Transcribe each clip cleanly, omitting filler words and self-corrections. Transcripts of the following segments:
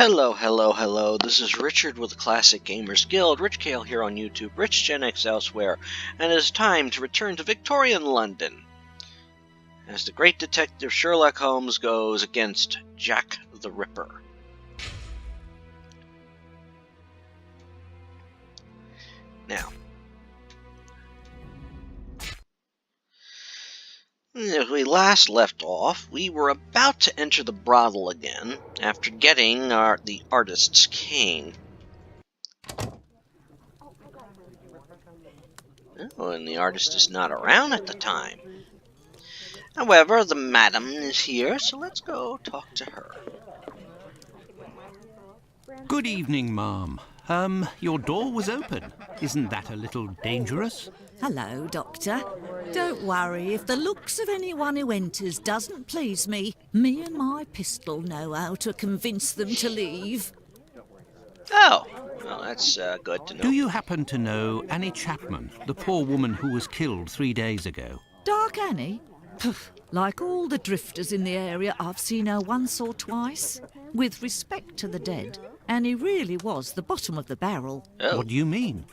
Hello, hello, hello. This is Richard with the Classic Gamers Guild, Rich Kale here on YouTube, Rich Gen X elsewhere, and it is time to return to Victorian London as the great detective Sherlock Holmes goes against Jack the Ripper. Now, as we last left off, we were about to enter the brothel again after getting the artist's cane. Oh, and the artist is not around at the time. However, the madam is here, so let's go talk to her. Good evening, ma'am. Your door was open. Isn't that a little dangerous? Hello, Doctor. Don't worry, if the looks of anyone who enters doesn't please me, me and my pistol know how to convince them to leave. Oh, well, that's good to know. Do you happen to know Annie Chapman, the poor woman who was killed 3 days ago? Dark Annie? Like all the drifters in the area, I've seen her once or twice. With respect to the dead, Annie really was the bottom of the barrel. Oh. What do you mean?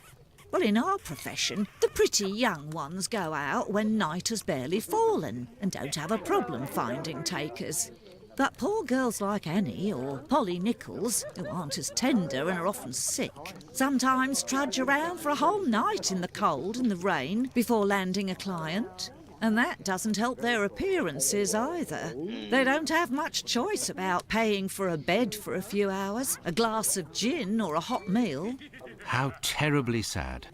Well, in our profession, the pretty young ones go out when night has barely fallen and don't have a problem finding takers. But poor girls like Annie or Polly Nichols, who aren't as tender and are often sick, sometimes trudge around for a whole night in the cold and the rain before landing a client. And that doesn't help their appearances either. They don't have much choice about paying for a bed for a few hours, a glass of gin or a hot meal. How terribly sad.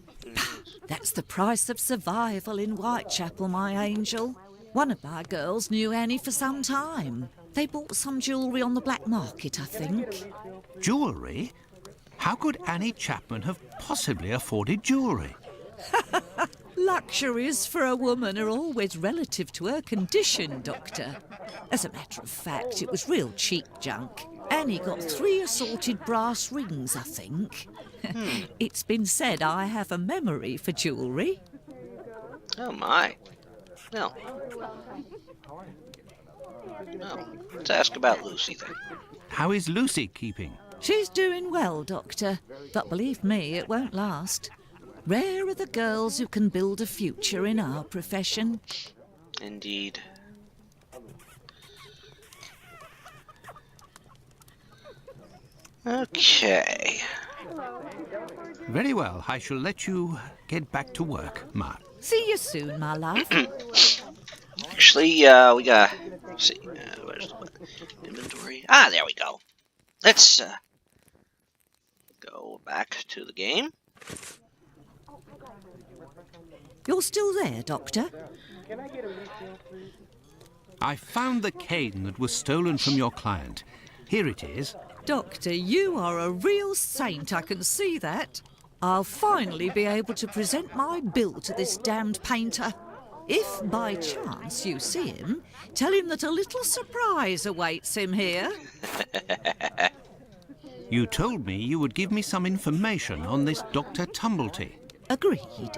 That's the price of survival in Whitechapel, my angel. One of my girls knew Annie for some time. They bought some jewellery on the black market, I think. Jewellery? How could Annie Chapman have possibly afforded jewellery? Luxuries for a woman are always relative to her condition, Doctor. As a matter of fact, it was real cheap junk. Annie got 3 assorted brass rings, I think. It's been said I have a memory for jewellery. Oh my. No. Let's ask about Lucy then. How is Lucy keeping? She's doing well, Doctor, but believe me, it won't last. Rare are the girls who can build a future in our profession. Indeed. Okay. Very well, I shall let you get back to work, ma. See you soon, my love. Actually, we gotta see. Where's the inventory? Ah, there we go. Let's go back to the game. You're still there, Doctor? I found the cane that was stolen from your client. Here it is. Doctor, you are a real saint, I can see that. I'll finally be able to present my bill to this damned painter. If by chance you see him, tell him that a little surprise awaits him here. You told me you would give me some information on this Dr. Tumblety. Agreed.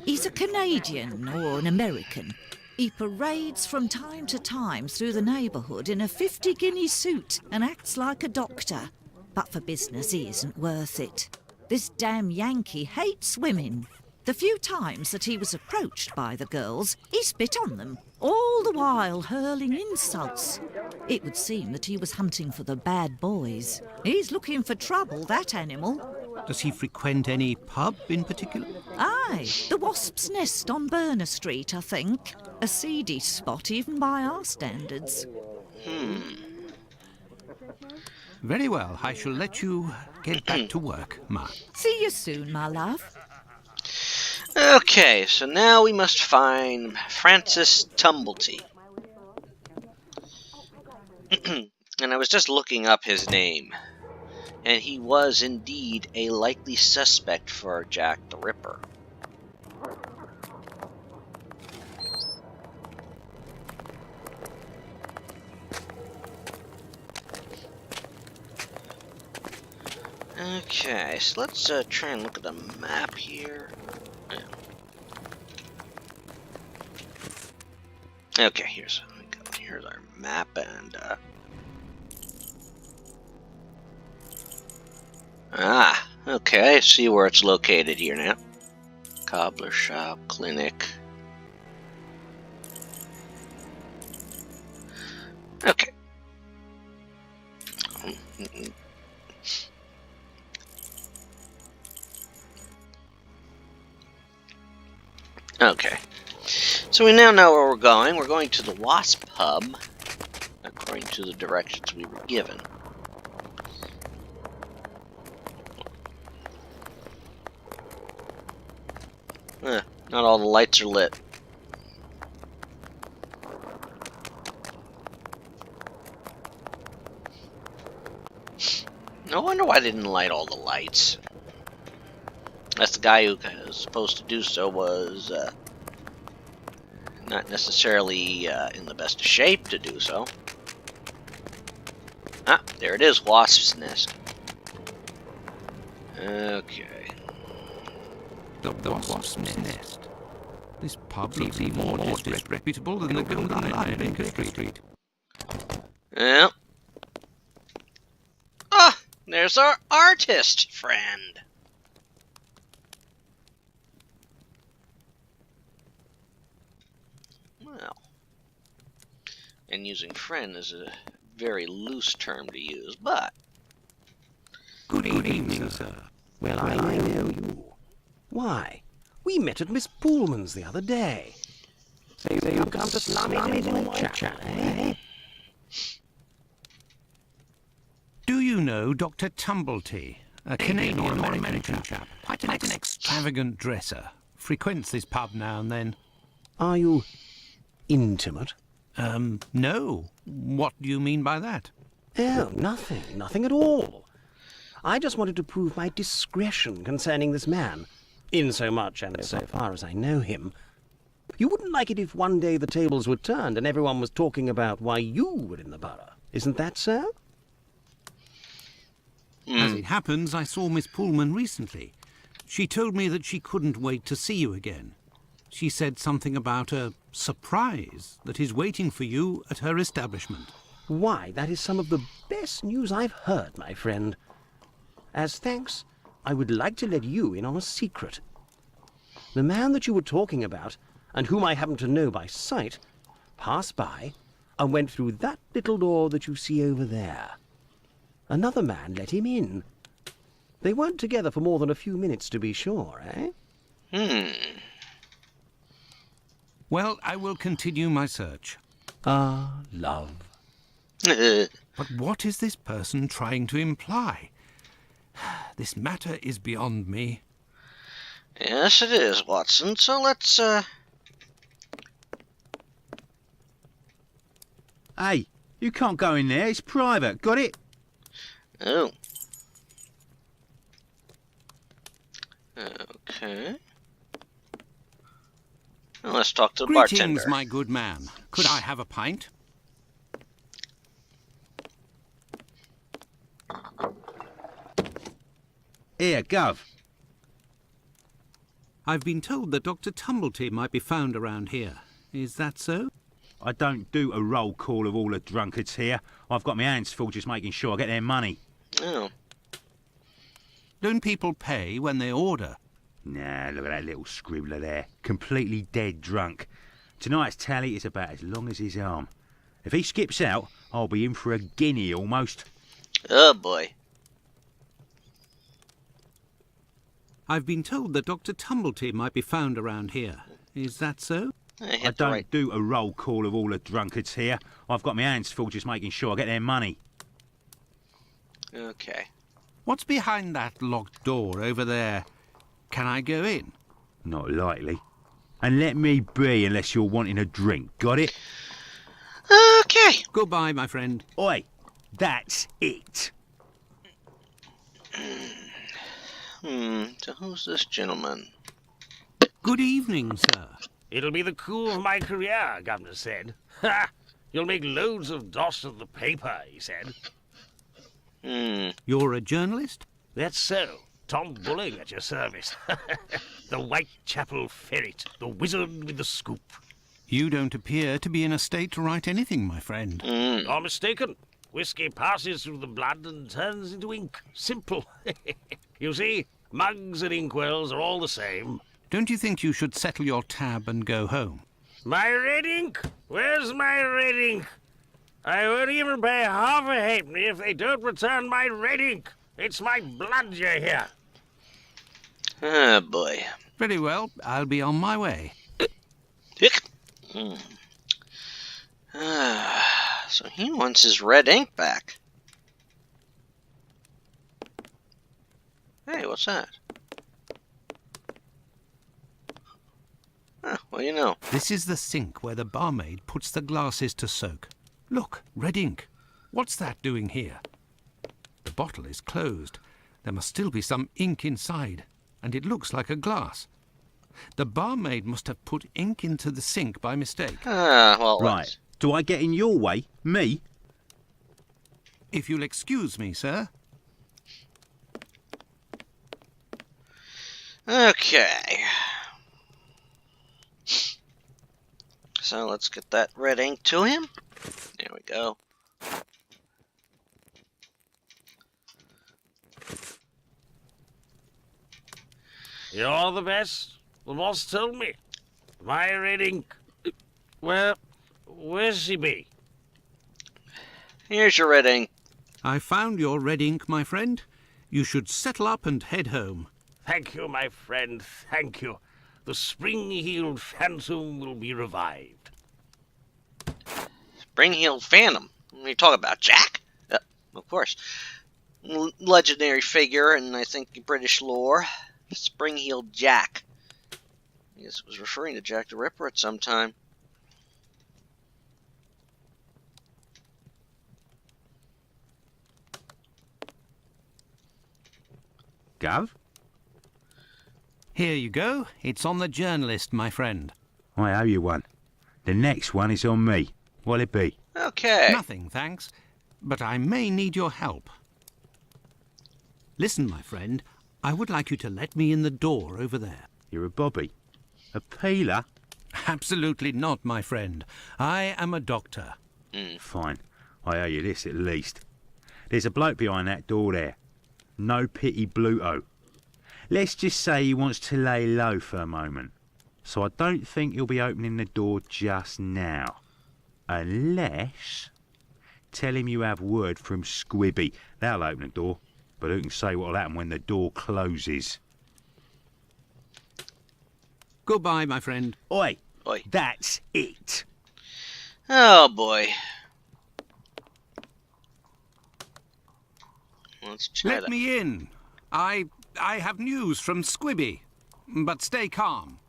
He's a Canadian or an American. He parades from time to time through the neighbourhood in a 50-guinea suit and acts like a doctor. But for business, he isn't worth it. This damn Yankee hates women. The few times that he was approached by the girls, he spit on them, all the while hurling insults. It would seem that he was hunting for the bad boys. He's looking for trouble, that animal. Does he frequent any pub in particular? Aye, the Wasp's Nest on Burner Street, I think. A seedy spot even by our standards. Very well, I shall let you get back to work, ma. See you soon, my love. Okay, so now we must find Francis Tumblety. And I was just looking up his name, and he was indeed a likely suspect for Jack the Ripper. Okay, so let's try and look at the map here. Okay, here's our map, and Ah, okay, I see where it's located here now. Cobbler shop, clinic. Okay. Okay. So we now know where we're going. We're going to the Wasp Hub, according to the directions we were given. Not all the lights are lit. No wonder why they didn't light all the lights. That's the guy who was supposed to do so was not necessarily in the best of shape to do so. Ah, there it is, Wasp's Nest. Okay. The Wasp's Nest. This pub looks even more disreputable than the Golden Lion in Baker Street. Yeah. Ah, there's our artist friend. Well, and using friend is a very loose term to use, but... Good evening, sir. Well, I know you. Why, we met at Miss Poolman's the other day. So you've come to slum it in Whitechapel, eh? Do you know Dr. Tumblety, a Canadian-American chap? Quite an extravagant dresser. Frequents this pub now and then. Are you intimate? No. What do you mean by that? Oh, nothing at all. I just wanted to prove my discretion concerning this man, insomuch and so far as I know him. You wouldn't like it if one day the tables were turned and everyone was talking about why you were in the borough. Isn't that so? As it happens, I saw Miss Pullman recently. She told me that she couldn't wait to see you again. She said something about a surprise that is waiting for you at her establishment. Why, that is some of the best news I've heard, my friend. As thanks, I would like to let you in on a secret. The man that you were talking about, and whom I happen to know by sight, passed by and went through that little door that you see over there. Another man let him in. They weren't together for more than a few minutes, to be sure, eh? Well, I will continue my search. Ah, love. But what is this person trying to imply? This matter is beyond me. Yes, it is, Watson. So let's, Hey, you can't go in there. It's private. Got it? Oh. Okay. Well, let's talk to the Greetings, bartender. my good man. Could I have a pint? Here, Gov. I've been told that Dr. Tumblety might be found around here. Is that so? I don't do a roll call of all the drunkards here. I've got my hands full just making sure I get their money. Oh. Don't people pay when they order? Nah, look at that little scribbler there. Completely dead drunk. Tonight's tally is about as long as his arm. If he skips out, I'll be in for a guinea almost. Oh, boy. I've been told that Dr. Tumblety might be found around here. Is that so? I don't do a roll call of all the drunkards here. I've got my hands full just making sure I get their money. Okay. What's behind that locked door over there? Can I go in? Not likely. And let me be unless you're wanting a drink. Got it? Okay. Goodbye, my friend. Oi, that's it. So who's this gentleman? Good evening, sir. It'll be the coup of my career, Governor said. Ha! You'll make loads of doss of the paper, he said. You're a journalist? That's so. Tom Bulling at your service. The Whitechapel ferret, the wizard with the scoop. You don't appear to be in a state to write anything, my friend. You're mistaken. Whiskey passes through the blood and turns into ink. Simple. You see, mugs and inkwells are all the same. Don't you think you should settle your tab and go home? My red ink? Where's my red ink? I won't even pay half a halfpenny if they don't return my red ink. It's my blood you hear. Oh, boy. Very well, I'll be on my way. Hick. So he wants his red ink back. Hey, what's that? Well, you know. This is the sink where the barmaid puts the glasses to soak. Look, red ink. What's that doing here? The bottle is closed. There must still be some ink inside, and it looks like a glass. The barmaid must have put ink into the sink by mistake. Well, Right. Do I get in your way? Me? If you'll excuse me, sir. Okay. So let's get that red ink to him. There we go. You're the best. The boss told me. My red ink. Where's she be? Here's your red ink. I found your red ink, my friend. You should settle up and head home. Thank you, my friend. Thank you. The spring-heeled phantom will be revived. Spring-heeled phantom. What are you talking about, Jack? Of course. Legendary figure in, I think, British lore. Spring-heeled Jack. I guess it was referring to Jack the Ripper at some time. Gov? Here you go. It's on the journalist, my friend. I owe you one. The next one is on me. What'll it be? Okay. Nothing, thanks. But I may need your help. Listen, my friend. I would like you to let me in the door over there. You're a bobby. A peeler? Absolutely not, my friend. I am a doctor. Fine. I owe you this at least. There's a bloke behind that door there. No pity Bluto. Let's just say he wants to lay low for a moment. So I don't think he'll be opening the door just now. Unless... Tell him you have word from Squibby. They'll open the door. But who can say what'll happen when the door closes? Goodbye, my friend. Oi! Oi. That's it! Oh, boy. Let's try Let that. me in. I have news from Squibby. But stay calm.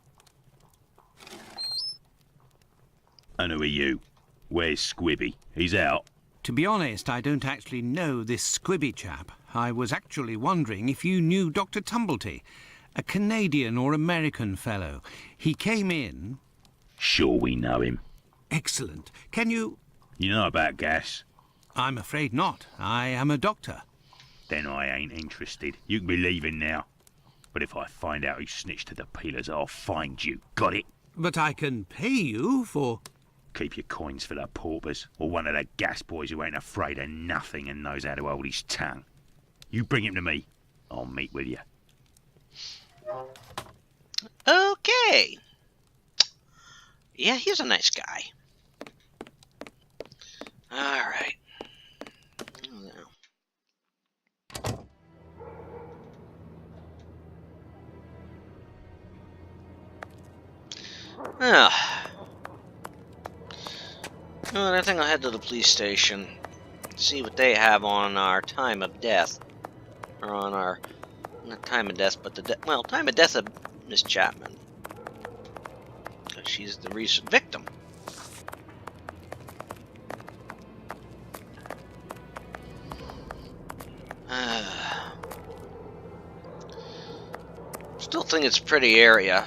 And who are you? Where's Squibby? He's out. To be honest, I don't actually know this Squibby chap. I was actually wondering if you knew Dr. Tumblety, a Canadian or American fellow. He came in... Sure we know him. Excellent. Can you... You know about gas? I'm afraid not. I am a doctor. Then I ain't interested. You can be leaving now. But if I find out who snitched to the peelers, I'll find you. Got it? But I can pay you for... Keep your coins for the paupers, or one of the gas boys who ain't afraid of nothing and knows how to hold his tongue. You bring him to me, I'll meet with you. Okay. Yeah, he's a nice guy. Alright. Well, I think I'll head to the police station. See what they have on our time of death. Or on our... Not time of death, but the... well, time of death of Miss Chapman. She's the recent victim. Still think it's a pretty area.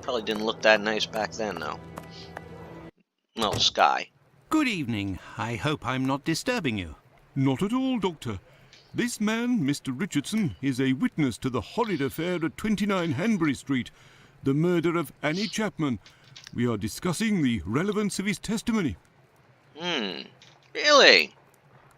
Probably didn't look that nice back then, though. Well, sky. Good evening. I hope I'm not disturbing you. Not at all, Doctor. This man, Mr. Richardson, is a witness to the horrid affair at 29 Hanbury Street, the murder of Annie Chapman. We are discussing the relevance of his testimony. Really?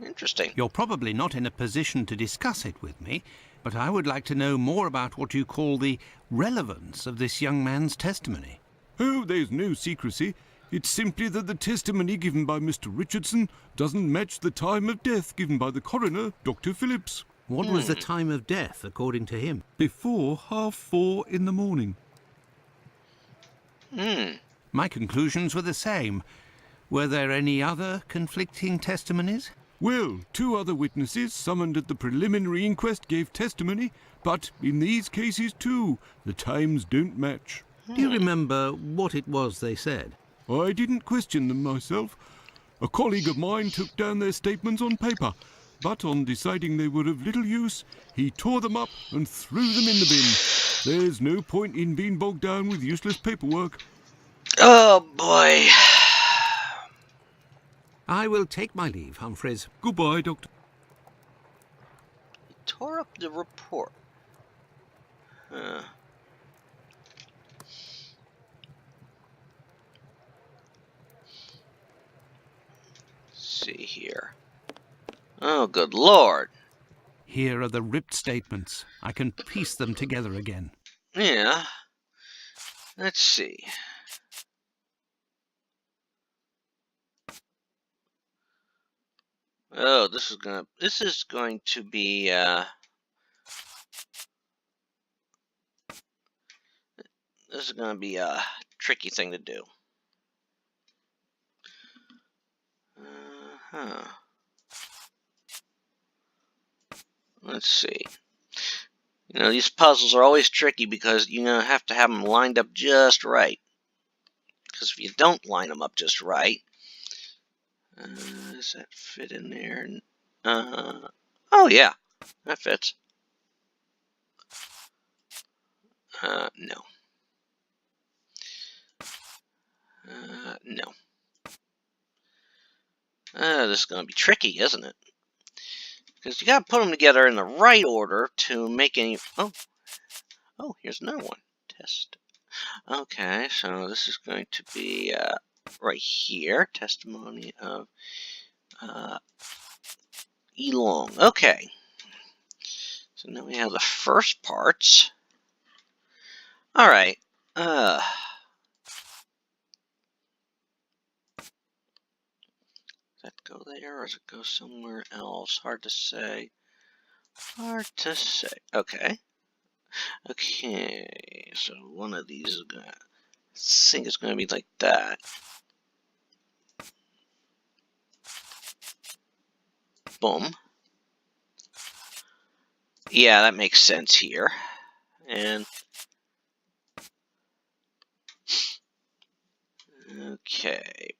Interesting. You're probably not in a position to discuss it with me, but I would like to know more about what you call the relevance of this young man's testimony. Oh, there's no secrecy. It's simply that the testimony given by Mr. Richardson doesn't match the time of death given by the coroner, Dr. Phillips. What was the time of death, according to him? Before 4:30 in the morning. My conclusions were the same. Were there any other conflicting testimonies? Well, 2 other witnesses summoned at the preliminary inquest gave testimony, but in these cases too, the times don't match. Do you remember what it was they said? I didn't question them myself. A colleague of mine took down their statements on paper, but on deciding they were of little use, he tore them up and threw them in the bin. There's no point in being bogged down with useless paperwork. Oh, boy. I will take my leave, Humphreys. Goodbye, Doctor. He tore up the report. See here. Oh, good Lord. Here are the ripped statements. I can piece them together again. Yeah. Let's see. Oh, this is going to be a tricky thing to do. Let's see. You know, these puzzles are always tricky because you have to have them lined up just right. Because if you don't line them up just right, does that fit in there? Oh yeah, that fits. No. No. This is going to be tricky, isn't it? Because you got to put them together in the right order to make any... Oh, here's another one. Test. Okay, so this is going to be right here. Testimony of Elong. Okay. So now we have the first parts. All right. Does that go there or does it go somewhere else? Hard to say. Hard to say. Okay. Okay. So one of these is gonna. I think it's gonna be like that. Boom. Yeah, that makes sense here. And okay.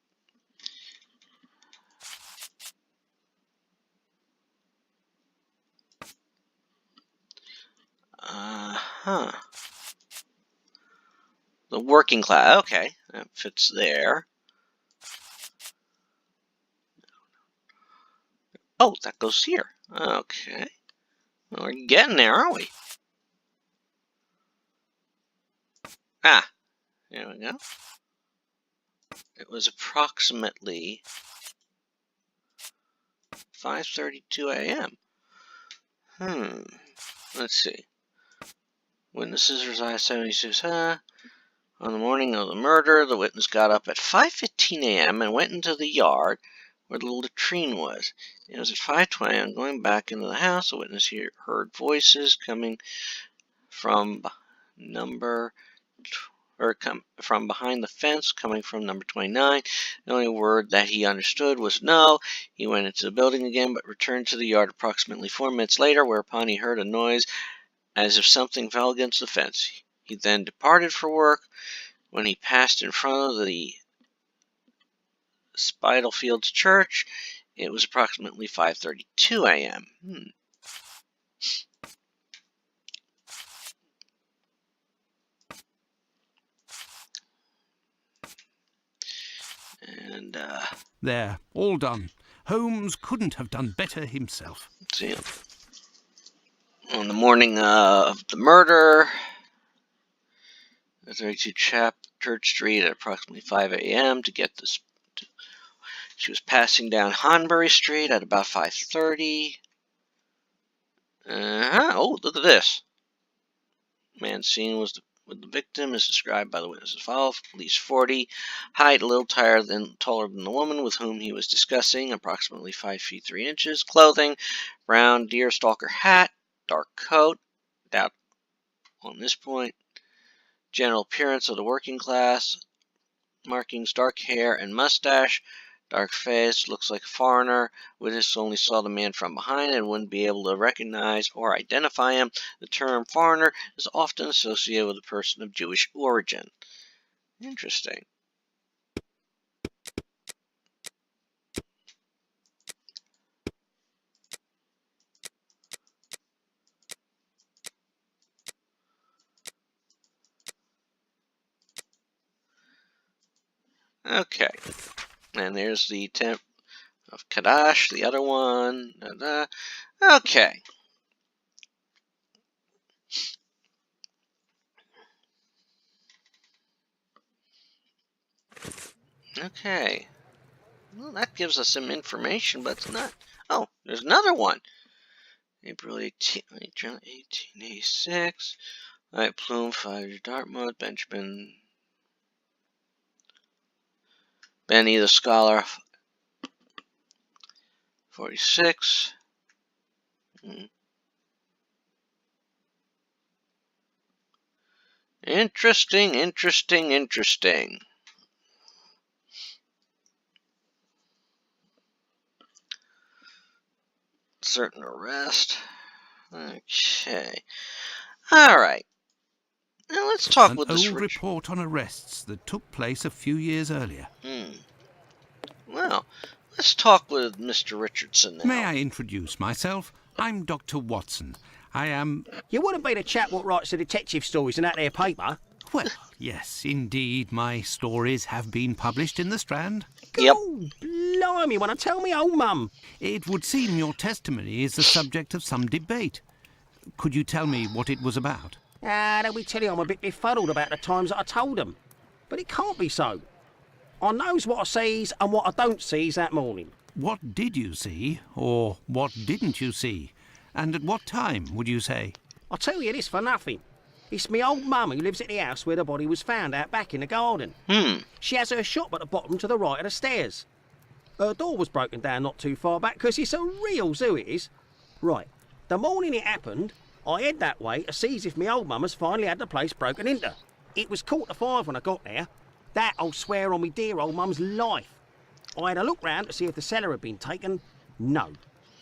The working class. Okay, that fits there. Oh, that goes here. Okay. Well, we're getting there, aren't we? Ah, there we go. It was approximately 5:32 a.m. Let's see. Witnesses reside 76. On the morning of the murder, the witness got up at 5:15 a.m. and went into the yard where the latrine was. It was at 5:20 a.m. Going back into the house, the witness heard voices coming from from behind the fence, coming from number 29. The only word that he understood was no. He went into the building again, but returned to the yard approximately 4 minutes later, whereupon he heard a noise as if something fell against the fence. He then departed for work. When he passed in front of the Spitalfields Church, it was approximately 5:32 a.m. And, There, all done. Holmes couldn't have done better himself. see, on the morning of the murder, 32 Church Street at approximately 5 a.m. to She was passing down Hanbury Street at about 5:30. Oh, look at this. Man seen with the victim is described by the witness as follows: at least 40, height a little taller than the woman with whom he was discussing, approximately 5 feet 3 inches, clothing, brown deerstalker hat, dark coat, doubt on this point, general appearance of the working class, markings, dark hair and mustache, dark face, looks like a foreigner. Witness only saw the man from behind and wouldn't be able to recognize or identify him. The term foreigner is often associated with a person of Jewish origin. Interesting. Okay. And there's the temp of Kadash, the other one. Okay. Okay. Well, that gives us some information, but it's not. Oh, there's another one. April 1886. Alright, Plume, 5 Dartmouth, Benjamin. Benny the Scholar, 46. Interesting, interesting, interesting. Certain arrest. Okay. Alright. Now let's talk with this old report on arrests that took place a few years earlier. Well, let's talk with Mr. Richardson now. May I introduce myself? I'm Dr. Watson. I am... You wouldn't be the chap what writes the detective stories in that there paper? Well, yes, indeed, my stories have been published in the Strand. Yep. Oh, blimey, wanna tell me old mum? It would seem your testimony is the subject of some debate. Could you tell me what it was about? Let me tell you, I'm a bit befuddled about the times that I told them. But it can't be so. I knows what I sees and what I don't sees that morning. What did you see, or what didn't you see? And at what time, would you say? I'll tell you this for nothing. It's me old mum who lives at the house where the body was found out back in the garden. She has her shop at the bottom to the right of the stairs. Her door was broken down not too far back, 'cause it's a real zoo it is. Right, the morning it happened, I head that way to see if me old mum has finally had the place broken into. It was 4:45 when I got there. That I'll swear on me dear old mum's life. I had a look round to see if the cellar had been taken. No.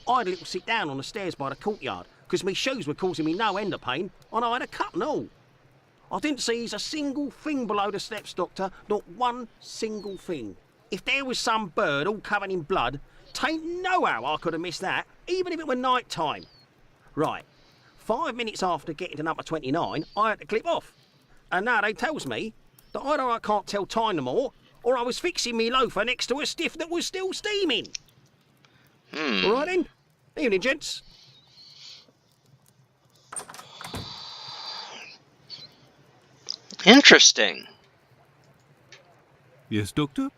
I had a little sit down on the stairs by the courtyard, 'cause me shoes were causing me no end of pain, and I had a cut and all. I didn't seize a single thing below the steps, Doctor, not one single thing. If there was some bird all covered in blood, 'tain't no how I could have missed that, even if it were night time. Right. 5 minutes after getting to number 29, I had to clip off. And now they tells me that either I can't tell time no more, or I was fixing me loafer next to a stiff that was still steaming. All right then. Evening, gents. Interesting. Yes, Doctor?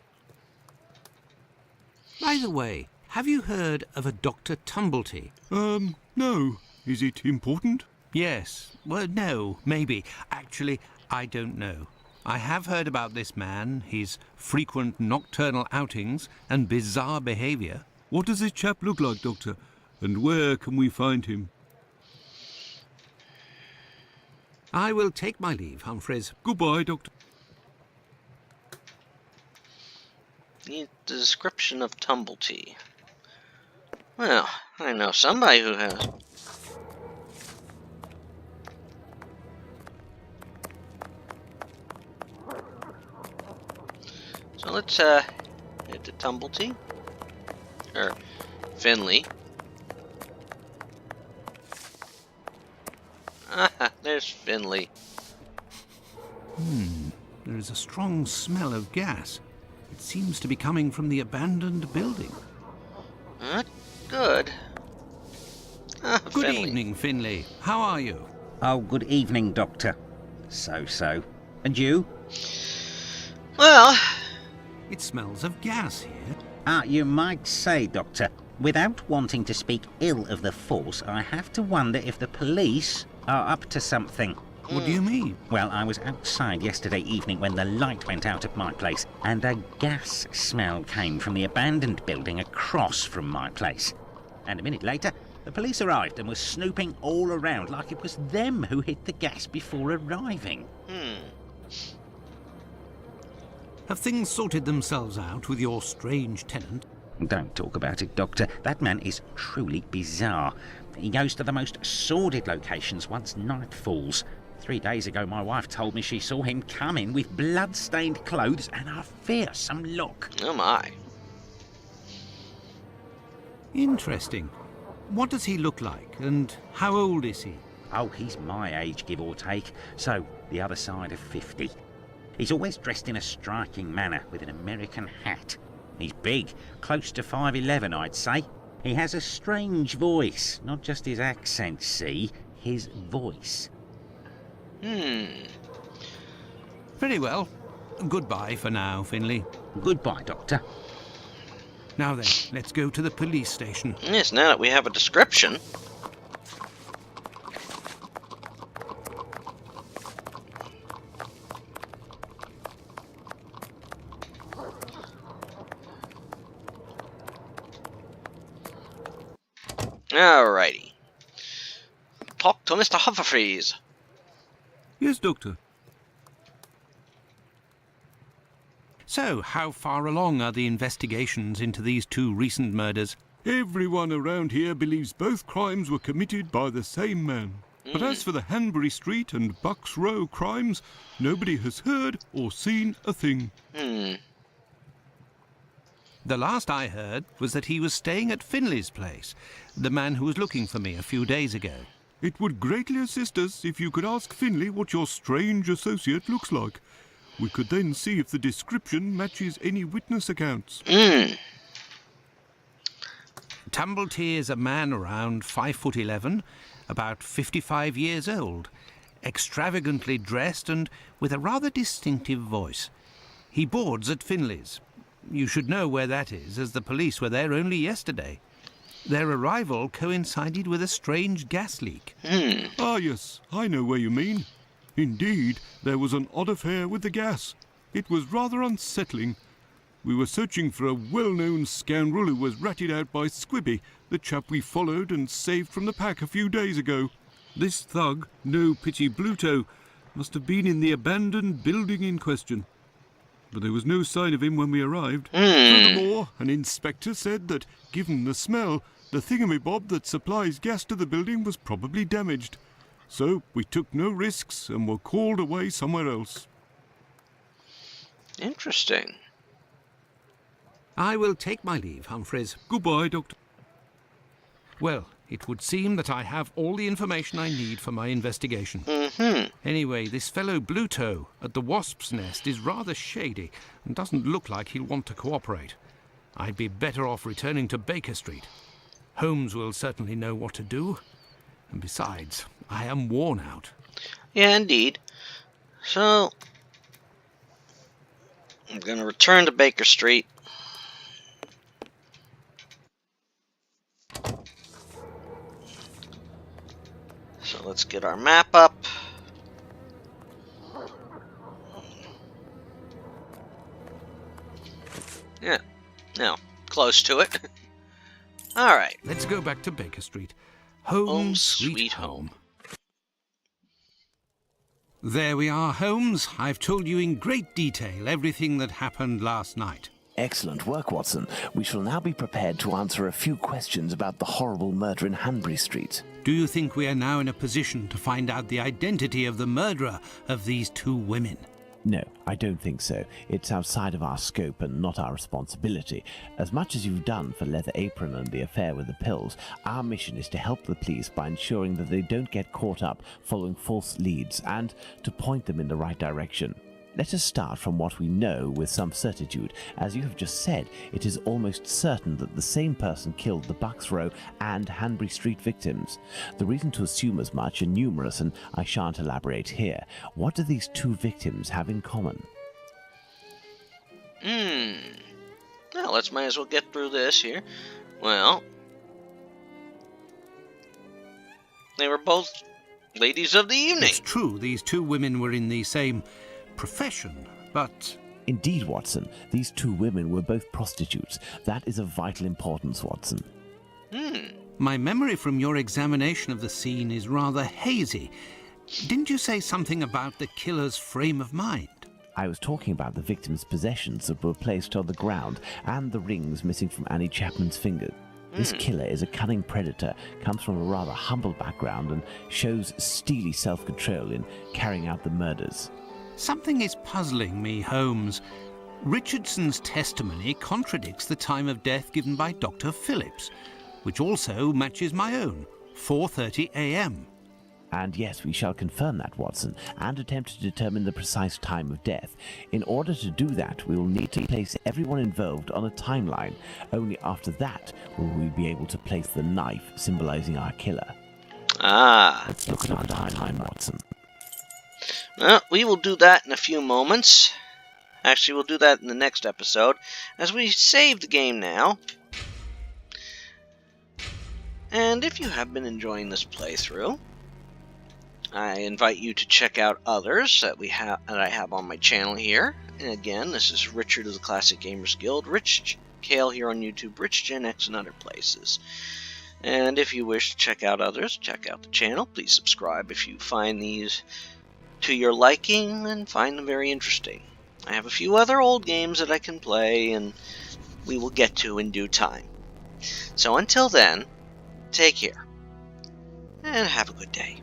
By the way, have you heard of a Dr. Tumblety? No. Is it important? Yes. Well, no, maybe. Actually, I don't know. I have heard about this man, his frequent nocturnal outings and bizarre behaviour. What does this chap look like, Doctor? And where can we find him? I will take my leave, Humphreys. Goodbye, Doctor. Need the description of Tumblety. Well, I know somebody who has. So let's head to Tumblety. Or Finley. Ah, there's Finley. There is a strong smell of gas. It seems to be coming from the abandoned building. Good. Good Finley. evening, Finley. How are you? Oh, good evening, Doctor. So. And you? Well, It smells of gas here. You might say, Doctor, without wanting to speak ill of the force, I have to wonder if the police are up to something. What do you mean? Well, I was outside yesterday evening when the light went out at my place, and a gas smell came from the abandoned building across from my place. And a minute later, the police arrived and were snooping all around like it was them who hit the gas before arriving. Have things sorted themselves out with your strange tenant? Don't talk about it, Doctor. That man is truly bizarre. He goes to the most sordid locations once night falls. 3 days ago, my wife told me she saw him come in with blood-stained clothes and a fearsome look. Oh my. Interesting. What does he look like, and how old is he? Oh, he's my age, give or take, so the other side of 50. He's always dressed in a striking manner, with an American hat. He's big, close to 5'11", I'd say. He has a strange voice, not just his accent, see, his voice. Very well. Goodbye for now, Finley. Goodbye, Doctor. Now then, let's go to the police station. Yes, now that we have a description. Alrighty. Talk to Mr. Hufferfreeze. Yes, Doctor. So, how far along are the investigations into these two recent murders? Everyone around here believes both crimes were committed by the same man. But as for the Hanbury Street and Bucks Row crimes, nobody has heard or seen a thing. The last I heard was that he was staying at Finley's place, the man who was looking for me a few days ago. It would greatly assist us if you could ask Finley what your strange associate looks like. We could then see if the description matches any witness accounts. Tumblety is a man around 5'11", about 55 years old, extravagantly dressed and with a rather distinctive voice. He boards at Finley's. You should know where that is, as the police were there only yesterday. Their arrival coincided with a strange gas leak. Ah, yes, I know where you mean. Indeed, there was an odd affair with the gas. It was rather unsettling. We were searching for a well-known scoundrel who was ratted out by Squibby, the chap we followed and saved from the pack a few days ago. This thug, no pity Bluto, must have been in the abandoned building in question. But there was no sign of him when we arrived. Furthermore, an inspector said that, given the smell, the thingamabob that supplies gas to the building was probably damaged. So we took no risks and were called away somewhere else. Interesting. I will take my leave, Humphreys. Goodbye, Doctor. Well, it would seem that I have all the information I need for my investigation. Anyway, this fellow Bluto at the Wasp's Nest is rather shady and doesn't look like he'll want to cooperate. I'd be better off returning to Baker Street. Holmes will certainly know what to do. And besides, I am worn out. Yeah, indeed. So, I'm going to return to Baker Street. So let's get our map up. Yeah, now, close to it. Alright. Let's go back to Baker Street. Home sweet home. There we are, Holmes. I've told you in great detail everything that happened last night. Excellent work, Watson. We shall now be prepared to answer a few questions about the horrible murder in Hanbury Street. Do you think we are now in a position to find out the identity of the murderer of these two women? No, I don't think so. It's outside of our scope and not our responsibility. As much as you've done for Leather Apron and the affair with the pills, our mission is to help the police by ensuring that they don't get caught up following false leads and to point them in the right direction. Let us start from what we know with some certitude. As you have just said, it is almost certain that the same person killed the Bucks Row and Hanbury Street victims. The reason to assume as much are numerous, and I shan't elaborate here. What do these two victims have in common? Now, let's might as well get through this here. Well, they were both ladies of the evening. It's true, these two women were in the same profession, but... Indeed, Watson. These two women were both prostitutes. That is of vital importance, Watson. My memory from your examination of the scene is rather hazy. Didn't you say something about the killer's frame of mind? I was talking about the victim's possessions that were placed on the ground and the rings missing from Annie Chapman's finger. This killer is a cunning predator, comes from a rather humble background, and shows steely self-control in carrying out the murders. Something is puzzling me, Holmes. Richardson's testimony contradicts the time of death given by Dr. Phillips, which also matches my own, 4:30 a.m. And yes, we shall confirm that, Watson, and attempt to determine the precise time of death. In order to do that, we will need to place everyone involved on a timeline. Only after that will we be able to place the knife symbolizing our killer. Ah. Let's look at our timeline, Watson. Well, we will do that in a few moments. Actually, we'll do that in the next episode, as we save the game now. And if you have been enjoying this playthrough, I invite you to check out others that I have on my channel here. And again, this is Richard of the Classic Gamers Guild, Rich Kale here on YouTube, Rich Gen X, and other places. And if you wish to check out others, check out the channel. Please subscribe if you find these to your liking and find them very interesting. I have a few other old games that I can play, and we will get to in due time. So until then, take care, and have a good day.